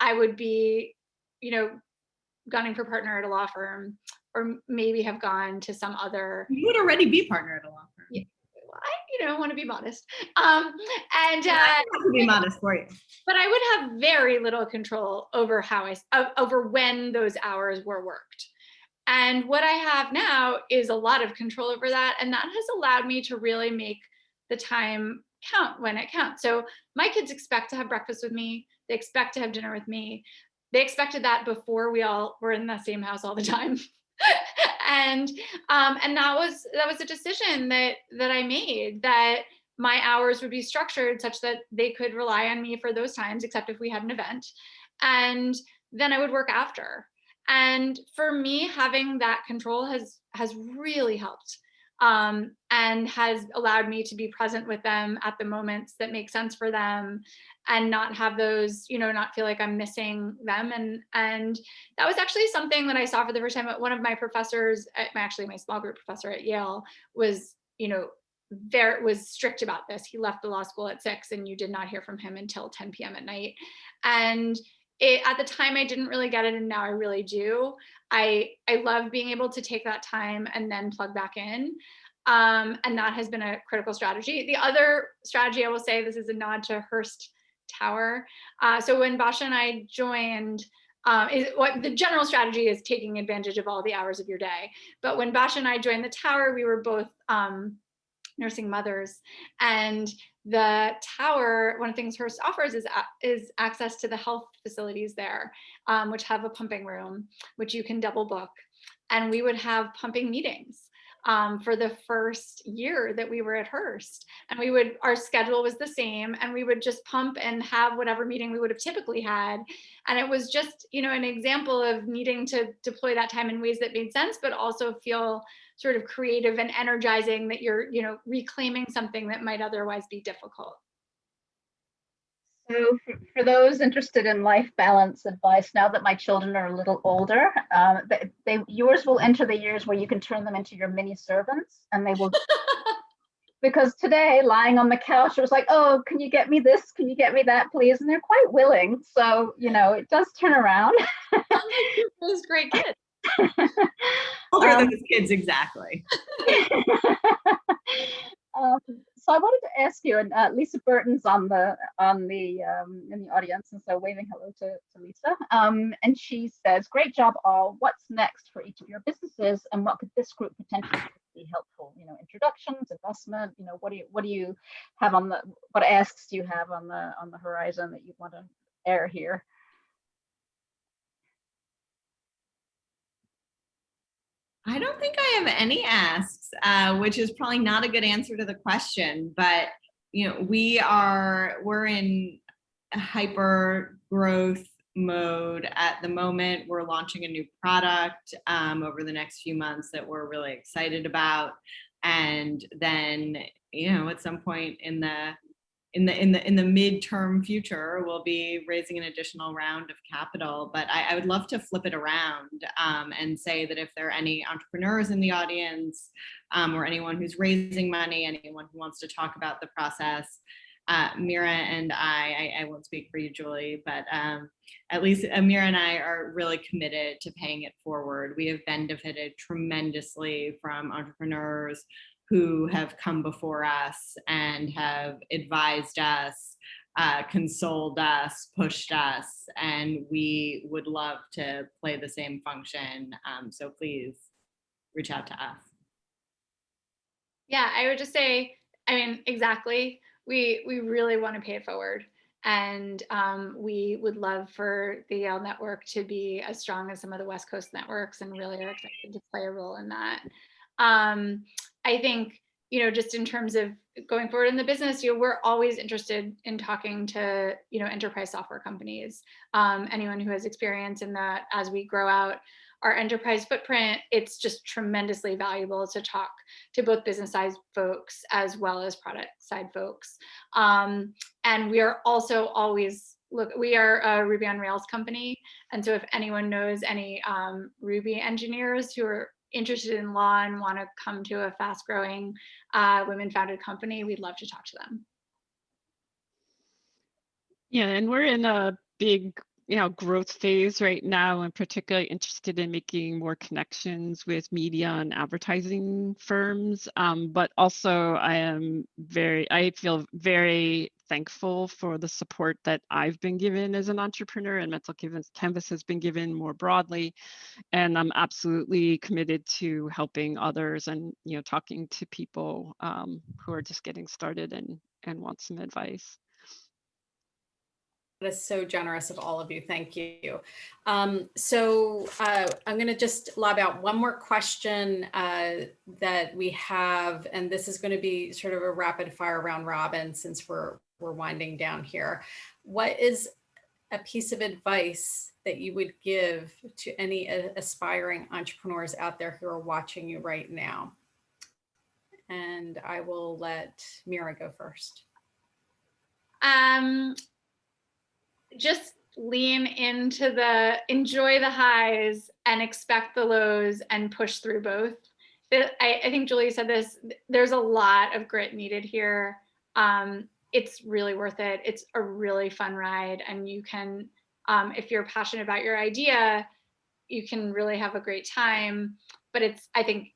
I would be, gunning for partner at a law firm, or maybe have gone to some other. You would already be partner at a law firm. Yeah. I want to be modest. I have to be modest for you. But I would have very little control over over when those hours were worked. And what I have now is a lot of control over that. And that has allowed me to really make the time count when it counts. So my kids expect to have breakfast with me. They expect to have dinner with me. They expected that before we all were in the same house all the time. And that was a decision that I made, that my hours would be structured such that they could rely on me for those times, except if we had an event. And then I would work after. And for me, having that control has really helped, and has allowed me to be present with them at the moments that make sense for them, and not have those, not feel like I'm missing them. And that was actually something that I saw for the first time. One of my professors, actually my small group professor at Yale, was, was strict about this. He left the law school at 6, and you did not hear from him until 10 p.m. at night. And at the time I didn't really get it, and now I really do. I love being able to take that time and then plug back in. And that has been a critical strategy. The other strategy, I will say, this is a nod to Hearst Tower. So when Basha and I joined, what the general strategy is taking advantage of all the hours of your day. But when Basha and I joined the Tower, we were both nursing mothers, and the Tower, one of the things Hearst offers is access to the health facilities there, which have a pumping room, which you can double book. And we would have pumping meetings for the first year that we were at Hearst. And our schedule was the same, and we would just pump and have whatever meeting we would have typically had. And it was just, an example of needing to deploy that time in ways that made sense, but also feel sort of creative and energizing, that you're, reclaiming something that might otherwise be difficult. So for those interested in life balance advice, now that my children are a little older, yours will enter the years where you can turn them into your mini servants, and they will. Because today, lying on the couch, it was like, oh, can you get me this? Can you get me that, please? And they're quite willing. So, it does turn around. Those great kids. Older than his kids, exactly. So I wanted to ask you, and Lisa Burton's in the audience, and so waving hello to Lisa. And she says, "Great job, all. What's next for each of your businesses, and what could this group potentially be helpful? Introductions, investment. What do you have what asks do you have on the horizon that you want to air here?" I don't think I have any asks, which is probably not a good answer to the question, but we're in hyper growth mode at the moment. We're launching a new product over the next few months that we're really excited about, and then at some point in the midterm future, we'll be raising an additional round of capital. But I would love to flip it around and say that if there are any entrepreneurs in the audience or anyone who's raising money, anyone who wants to talk about the process, Mira and I won't speak for you, Julie, but at least Mira and I are really committed to paying it forward. We have benefited tremendously from entrepreneurs who have come before us and have advised us, consoled us, pushed us, and we would love to play the same function. So please reach out to us. Yeah, I would just say, exactly. We really want to pay it forward. And we would love for the Yale network to be as strong as some of the West Coast networks, and really are excited to play a role in that. I think, just in terms of going forward in the business, we're always interested in talking to, enterprise software companies, anyone who has experience in that. As we grow out our enterprise footprint, it's just tremendously valuable to talk to both business side folks as well as product side folks. And we are also always, we are a Ruby on Rails company. And so if anyone knows any Ruby engineers who are interested in law and want to come to a fast growing women-founded company, we'd love to talk to them. Yeah, and we're in a big growth phase right now. I'm particularly interested in making more connections with media and advertising firms, but also I feel very thankful for the support that I've been given as an entrepreneur, and Mental Canvas has been given more broadly. And I'm absolutely committed to helping others and talking to people who are just getting started and want some advice. That is so generous of all of you. Thank you. So I'm going to just lob out one more question that we have, and this is going to be sort of a rapid fire round robin since we're winding down here. What is a piece of advice that you would give to any aspiring entrepreneurs out there who are watching you right now? And I will let Mira go first. Just lean into enjoy the highs and expect the lows and push through both. I think Julie said this, there's a lot of grit needed here. It's really worth it. It's a really fun ride, and you can, if you're passionate about your idea, you can really have a great time. But I think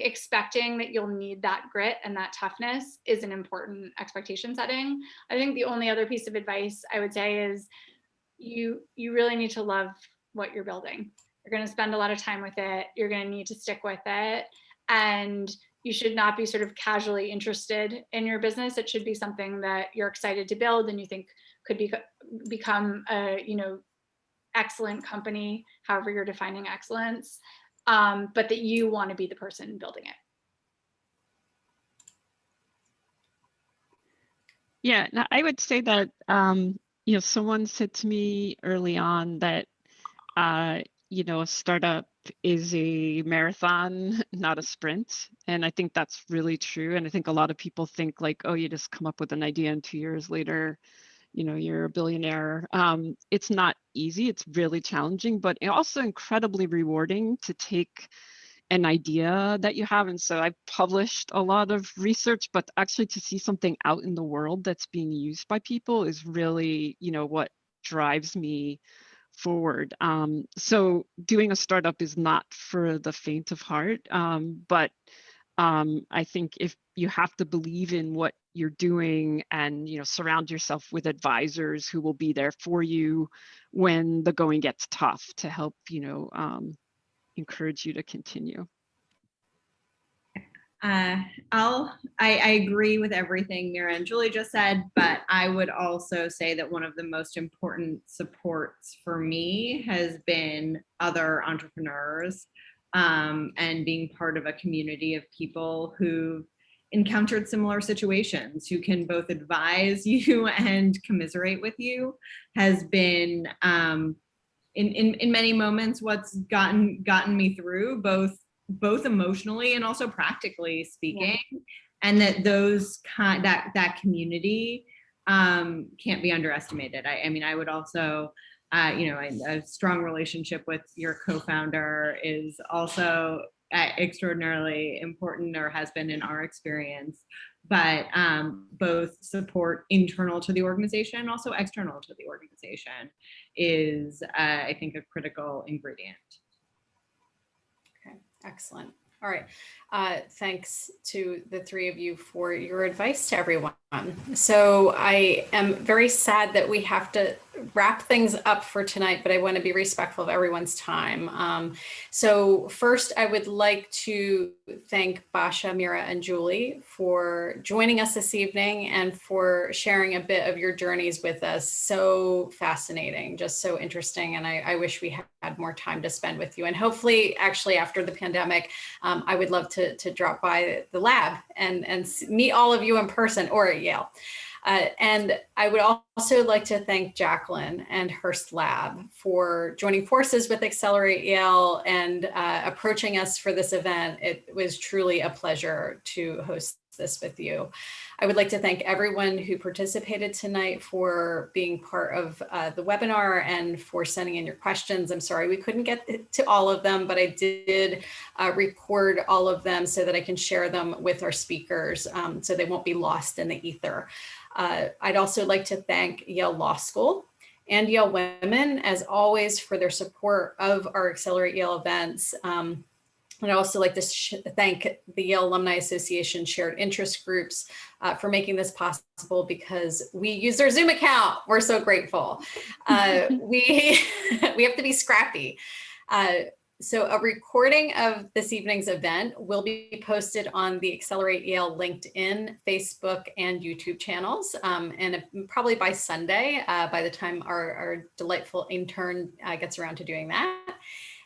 expecting that you'll need that grit and that toughness is an important expectation setting. I think the only other piece of advice I would say is you really need to love what you're building. You're going to spend a lot of time with it. You're going to need to stick with it. And you should not be sort of casually interested in your business. It should be something that you're excited to build and you think could become a, excellent company, however you're defining excellence, but that you want to be the person building it. Yeah, no, I would say that, someone said to me early on that, a startup is a marathon, not a sprint. And I think that's really true. And I think a lot of people think like, oh, you just come up with an idea and 2 years later, you're a billionaire. It's not easy. It's really challenging, but also incredibly rewarding to take an idea that you have. And so I've published a lot of research, but actually to see something out in the world that's being used by people is really, what drives me forward. So doing a startup is not for the faint of heart, but I think if you have to believe in what you're doing and surround yourself with advisors who will be there for you when the going gets tough to help encourage you to continue. I agree with everything Mira and Julie just said, but I would also say that one of the most important supports for me has been other entrepreneurs, and being part of a community of people who've encountered similar situations, who can both advise you and commiserate with you, has been in many moments what's gotten me through, both emotionally and also practically speaking. Yeah. And that that community can't be underestimated. I mean, I would also, a strong relationship with your co-founder is also extraordinarily important, or has been in our experience. But both support internal to the organization and also external to the organization is, I think, a critical ingredient. Okay, excellent. All right. Thanks to the three of you for your advice to everyone. So I am very sad that we have to wrap things up for tonight, but I want to be respectful of everyone's time. So first, I would like to thank Basha, Mira, and Julie for joining us this evening and for sharing a bit of your journeys with us. So fascinating, just so interesting. And I wish we had more time to spend with you. And hopefully, actually, after the pandemic, I would love to drop by the lab and meet all of you in person or at Yale. And I would also like to thank Jacqueline and HearstLab for joining forces with Accelerate Yale and approaching us for this event. It was truly a pleasure to host this with you. I would like to thank everyone who participated tonight for being part of the webinar and for sending in your questions. I'm sorry we couldn't get to all of them, but I did record all of them so that I can share them with our speakers so they won't be lost in the ether. I'd also like to thank Yale Law School and Yale Women, as always, for their support of our Accelerate Yale events. I'd also like to thank the Yale Alumni Association shared interest groups for making this possible, because we use their Zoom account. We're so grateful. We have to be scrappy. So a recording of this evening's event will be posted on the Accelerate Yale LinkedIn, Facebook, and YouTube channels, and probably by Sunday, by the time our delightful intern gets around to doing that.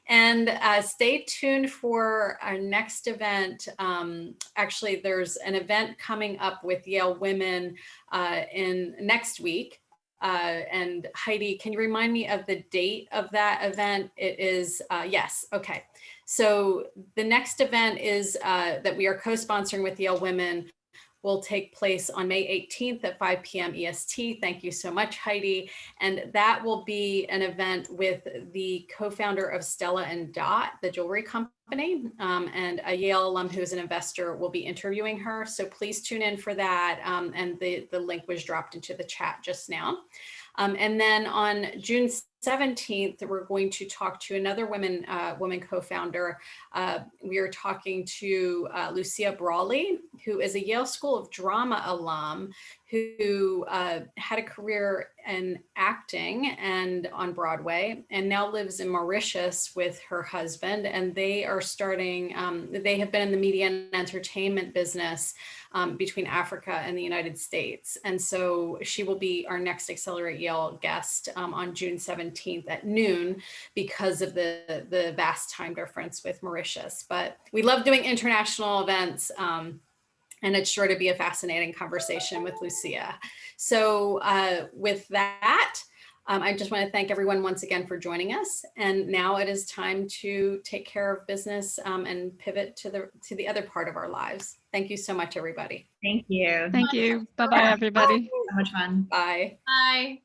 And stay tuned for our next event. Actually, there's an event coming up with Yale Women in next week. And Heidi, can you remind me of the date of that event? It is, yes, okay. So the next event is that we are co-sponsoring with Yale Women will take place on May 18th at 5 p.m. EST. Thank you so much, Heidi. And that will be an event with the co-founder of Stella and Dot, the jewelry company, and a Yale alum who is an investor will be interviewing her. So please tune in for that. And the link was dropped into the chat just now. And then on June 17th, we're going to talk to another woman co-founder. We are talking to Lucia Brawley, who is a Yale School of Drama alum who had a career in acting and on Broadway and now lives in Mauritius with her husband. And they are starting, they have been in the media and entertainment business between Africa and the United States. And so she will be our next Accelerate Yale guest on June 17th at noon because of the vast time difference with Mauritius. But we love doing international events. And it's sure to be a fascinating conversation with Lucia. So with that, I just want to thank everyone once again for joining us. And now it is time to take care of business and pivot to the other part of our lives. Thank you so much, everybody. Thank you. Thank you. Bye-bye, everybody. So much fun. Bye. Bye.